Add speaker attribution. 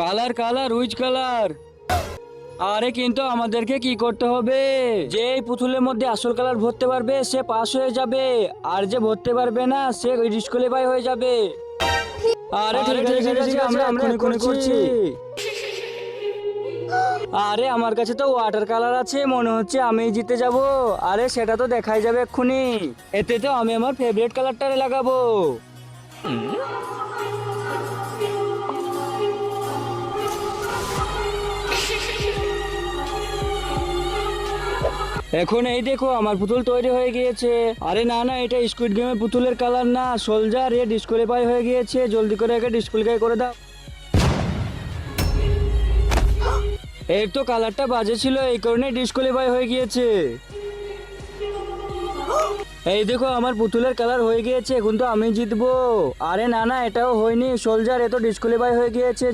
Speaker 1: Colour colour which colour. আরে কিন্তু আমাদেরকে কি করতে হবে? যে এই পুতুলের মধ্যে আসল কালার ভরতে পারবে সে পাস হয়ে যাবে, আর যে ভরতে পারবে না সে ডিসকোয়ালিফাই হয়ে যাবে। আরে ঠিক আছে ঠিক আছে, আমরা এক্ষুনি করছি। আরে আমার কাছে তো ওয়াটার কালার আছে, মনে হচ্ছে আমি জিতে যাব। আরে সেটা তো দেখাই যাবে এক্ষুনি। এতে তো আমি আমার ফেভারিট কালারটা লাগাবো। এখন এই দেখো আমার পুতুল তৈরি হয়ে গিয়েছে। আরে না না, এটা স্কুইড গেমের পুতুলের কালার না, সোলজার এ ডিসকোয়ালিফাই হয়ে গিয়েছে। জলদি করে একে ডিসকোয়ালিফাই করে দাও। এর তো কালারটা বাজে ছিল, এই কারণে ডিসকোয়ালিফাই হয়ে গিয়েছে। এই দেখো আমার পুতুলের কালার হয়ে গিয়েছে, এখন তো আমি জিতবো। আরে না না, এটাও হয়নি, সোলজার এ তো ডিসকোয়ালিফাই হয়ে গিয়েছে।